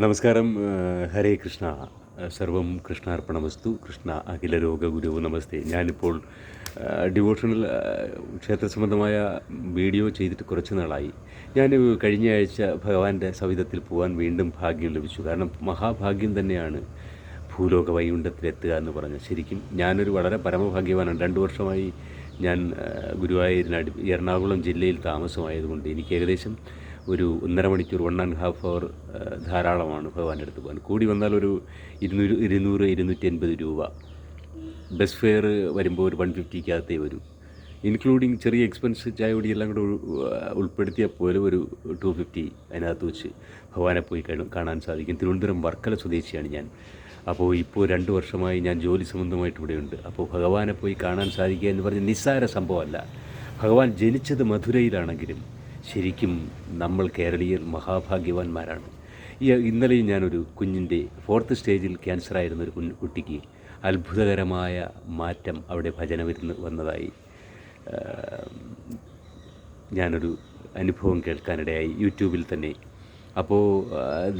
നമസ്കാരം. ഹരേ കൃഷ്ണ. സർവം കൃഷ്ണാർപ്പണമസ്തു. കൃഷ്ണ അഖിലലോക ഗുരു നമസ്തേ. ഞാനിപ്പോൾ ഡിവോഷണൽ ക്ഷേത്ര സംബന്ധമായ വീഡിയോ ചെയ്തിട്ട് കുറച്ച് നാളായി. ഞാൻ കഴിഞ്ഞ ആഴ്ച ഭഗവാന്റെ സവിധത്തിൽ പോകാൻ വീണ്ടും ഭാഗ്യം ലഭിച്ചു. കാരണം മഹാഭാഗ്യം തന്നെയാണ് ഭൂലോക വൈകുണ്ഠത്തിലെത്തുക എന്ന് പറഞ്ഞത്. ശരിക്കും ഞാനൊരു വളരെ പരമഭാഗ്യവാനാണ്. 2 വർഷമായി ഞാൻ ഗുരുവായൂരിനടി എറണാകുളം ജില്ലയിൽ താമസമായതുകൊണ്ട് എനിക്ക് ഏകദേശം ഒരു 1.5 മണിക്കൂർ 1.5 അവർ ധാരാളമാണ് ഭഗവാന്റെ അടുത്ത് പോകാൻ. കൂടി വന്നാൽ ഒരു 200-250 രൂപ. ബസ് ഫെയർ വരുമ്പോൾ ഒരു 150 വരും. ഇൻക്ലൂഡിങ് ചെറിയ എക്സ്പെൻസ് ചായപൊടി എല്ലാം കൂടെ ഉൾപ്പെടുത്തിയാൽ പോലും ഒരു 250 അതിനകത്ത് വെച്ച് ഭഗവാനെ പോയി കാണാൻ സാധിക്കും. തിരുവനന്തപുരം വർക്കല സ്വദേശിയാണ് ഞാൻ. അപ്പോൾ ഇപ്പോൾ 2 വർഷമായി ഞാൻ ജോലി സംബന്ധമായിട്ട് ഇവിടെയുണ്ട്. അപ്പോൾ ഭഗവാനെ പോയി കാണാൻ സാധിക്കുക എന്ന് പറഞ്ഞാൽ നിസ്സാര സംഭവമല്ല. ഭഗവാൻ ജനിച്ചത് മധുരയിലാണെങ്കിലും ശരിക്കും നമ്മൾ കേരളീയർ മഹാഭാഗ്യവാന്മാരാണ്. ഇന്നലെയും ഞാനൊരു കുഞ്ഞിൻ്റെ 4th സ്റ്റേജിൽ ക്യാൻസറായിരുന്ന ഒരു കുട്ടിക്ക് അത്ഭുതകരമായ മാറ്റം അവിടെ ഭജന വന്നതായി ഞാനൊരു അനുഭവം കേൾക്കാനിടയായി യൂട്യൂബിൽ തന്നെ. അപ്പോൾ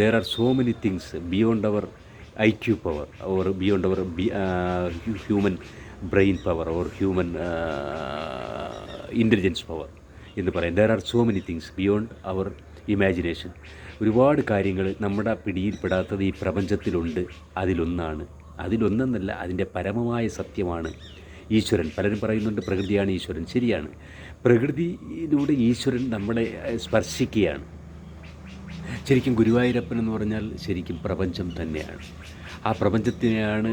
there are so many things beyond our IQ power or beyond our human brain power or human intelligence power എന്ന് പറയാം. There are so many things beyond our imagination. ഒരുപാട് കാര്യങ്ങൾ നമ്മുടെ പിടിയിൽപ്പെടാത്തത് ഈ പ്രപഞ്ചത്തിലുണ്ട്. അതിലൊന്നെന്നല്ല, അതിൻ്റെ പരമമായ സത്യമാണ് ഈശ്വരൻ. പലരും പറയുന്നുണ്ട് പ്രകൃതിയാണ് ഈശ്വരൻ. ശരിയാണ്, പ്രകൃതിയിലൂടെ ഈശ്വരൻ നമ്മളെ സ്പർശിക്കുകയാണ്. ശരിക്കും ഗുരുവായൂരപ്പൻ എന്ന് പറഞ്ഞാൽ ശരിക്കും പ്രപഞ്ചം തന്നെയാണ്. ആ പ്രപഞ്ചത്തിനെയാണ്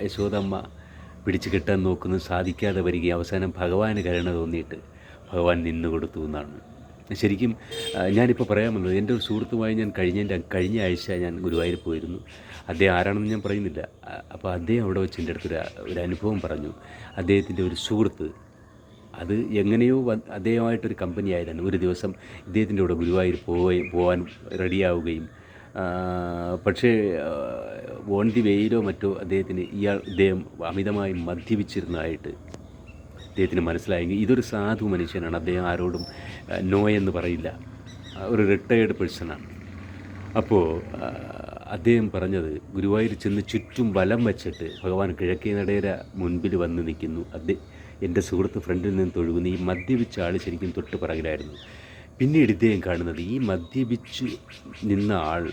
യശോദമ്മ പിടിച്ചു കെട്ടാൻ നോക്കുന്നത്, സാധിക്കാതെ വരികയും അവസാനം ഭഗവാന് കരുണ തോന്നിയിട്ട് ഭഗവാൻ നിന്നു കൊടുത്തു എന്നാണ്. ശരിക്കും ഞാനിപ്പോൾ പറയാൻ വന്നത്, എൻ്റെ ഒരു സുഹൃത്തുമായി ഞാൻ കഴിഞ്ഞ ആഴ്ച ഞാൻ ഗുരുവായൂർ പോയിരുന്നു. അദ്ദേഹം ആരാണെന്ന് ഞാൻ പറയുന്നില്ല. അപ്പോൾ അദ്ദേഹം അവിടെ വെച്ച് എൻ്റെ അടുത്തൊരു അനുഭവം പറഞ്ഞു. അദ്ദേഹത്തിൻ്റെ ഒരു സുഹൃത്ത്, അത് എങ്ങനെയോ അദ്ദേഹമായിട്ടൊരു കമ്പനി ആയതാണ്, ഒരു ദിവസം ഇദ്ദേഹത്തിൻ്റെ കൂടെ ഗുരുവായൂർ പോകാൻ റെഡിയാവുകയും പക്ഷേ ഓൺ ദി വേയിലോ മറ്റോ ഇദ്ദേഹം അമിതമായി മദ്യപിച്ചിരുന്നതായിട്ട് അദ്ദേഹത്തിന് മനസ്സിലായെങ്കിൽ ഇതൊരു സാധു മനുഷ്യനാണ്, അദ്ദേഹം ആരോടും നോ എന്ന് പറയില്ല, ഒരു റിട്ടയേർഡ് പേഴ്സണാണ്. അപ്പോൾ അദ്ദേഹം പറഞ്ഞത്, ഗുരുവായൂർ ചെന്ന് ചുറ്റും വലം വച്ചിട്ട് ഭഗവാൻ കിഴക്കേ നടയുടെ മുൻപിൽ വന്ന് നിൽക്കുന്നു. എൻ്റെ സുഹൃത്ത് ഫ്രണ്ടിൽ നിന്ന് തൊഴുകുന്നു. ഈ മദ്യപിച്ച ആൾ ശരിക്കും തൊട്ട് പിറകിലായിരുന്നു. പിന്നീട് ഇദ്ദേഹം കാണുന്നത്, ഈ മദ്യപിച്ച് നിന്ന ആൾ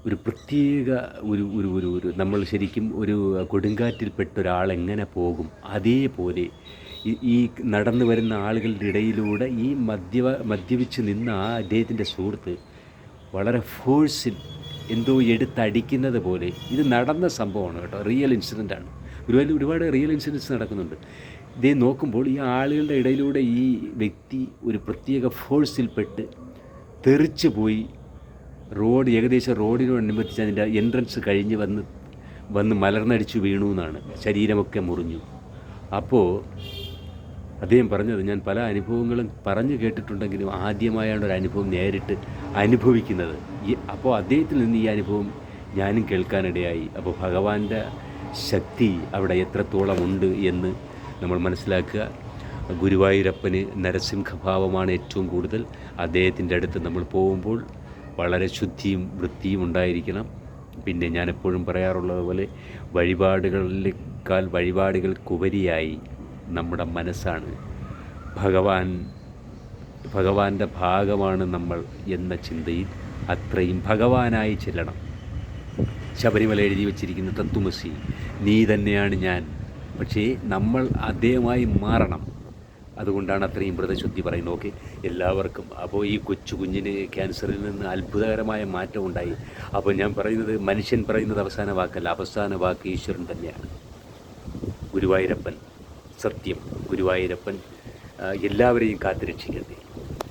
ഒരു പ്രത്യേക ഒരു നമ്മൾ ശരിക്കും ഒരു കൊടുങ്കാറ്റിൽപ്പെട്ട ഒരാൾ എങ്ങനെ പോകും അതേപോലെ ഈ നടന്നു വരുന്ന ആളുകളുടെ ഇടയിലൂടെ ഈ മദ്യപിച്ച് നിന്ന അദ്ദേഹത്തിൻ്റെ സുഹൃത്ത് വളരെ ഫോഴ്സിൽ എന്തോ എടുത്തടിക്കുന്നത് പോലെ. ഇത് നടന്ന സംഭവമാണ് കേട്ടോ, റിയൽ ഇൻസിഡൻ്റാണ്. ഒരുപാട് റിയൽ ഇൻസിഡൻസ് നടക്കുന്നുണ്ട്. ഇതേ നോക്കുമ്പോൾ ഈ ആളുകളുടെ ഇടയിലൂടെ ഈ വ്യക്തി ഒരു പ്രത്യേക ഫോഴ്സിൽപ്പെട്ട് തെറിച്ച് പോയി ഏകദേശം റോഡിനോടനുബന്ധിച്ച് അതിൻ്റെ എൻട്രൻസ് കഴിഞ്ഞ് വന്ന് മലർന്നടിച്ചു വീണു എന്നാണ്. ശരീരമൊക്കെ മുറിഞ്ഞു. അപ്പോൾ അദ്ദേഹം പറഞ്ഞത്, ഞാൻ പല അനുഭവങ്ങളും പറഞ്ഞു കേട്ടിട്ടുണ്ടെങ്കിലും ആദ്യമായാണ് ഒരു അനുഭവം നേരിട്ട് അനുഭവിക്കുന്നത്. അപ്പോൾ അദ്ദേഹത്തിൽ നിന്ന് ഈ അനുഭവം ഞാനും കേൾക്കാനിടയായി. അപ്പോൾ ഭഗവാന്റെ ശക്തി അവിടെ എത്രത്തോളം ഉണ്ട് എന്ന് നമ്മൾ മനസ്സിലാക്കുക. ഗുരുവായൂരപ്പന് നരസിംഹഭാവമാണ് ഏറ്റവും കൂടുതൽ. അദ്ദേഹത്തിൻ്റെ അടുത്ത് നമ്മൾ പോകുമ്പോൾ വളരെ ശുദ്ധിയും വൃത്തിയും ഉണ്ടായിരിക്കണം. പിന്നെ ഞാൻ എപ്പോഴും പറയാറുള്ളത് പോലെ വഴിപാടുകൾക്കുപരിയായി നമ്മുടെ മനസ്സാണ്. ഭഗവാന്റെ ഭാഗമാണ് നമ്മൾ എന്ന ചിന്തയിൽ അത്രയും ഭഗവാനായി ചെല്ലണം. ശബരിമല എഴുതി വച്ചിരിക്കുന്ന തത്വമസി, നീ തന്നെയാണ് ഞാൻ. പക്ഷേ നമ്മൾ അദ്ദേഹമായി മാറണം. അതുകൊണ്ടാണ് അത്രയും വ്രതശുദ്ധി പറയുന്നത്. ഓക്കെ, എല്ലാവർക്കും. അപ്പോൾ ഈ കുഞ്ഞിന് ക്യാൻസറിൽ നിന്ന് അത്ഭുതകരമായ മാറ്റം ഉണ്ടായി. അപ്പോൾ ഞാൻ പറയുന്നത്, മനുഷ്യൻ പറയുന്നത് അവസാന വാക്കല്ല, അവസാന വാക്ക് ഈശ്വരൻ തന്നെയാണ്. ഗുരുവായൂരപ്പൻ സത്യം. ഗുരുവായൂരപ്പൻ എല്ലാവരെയും കാത്തുരക്ഷിക്കട്ടെ.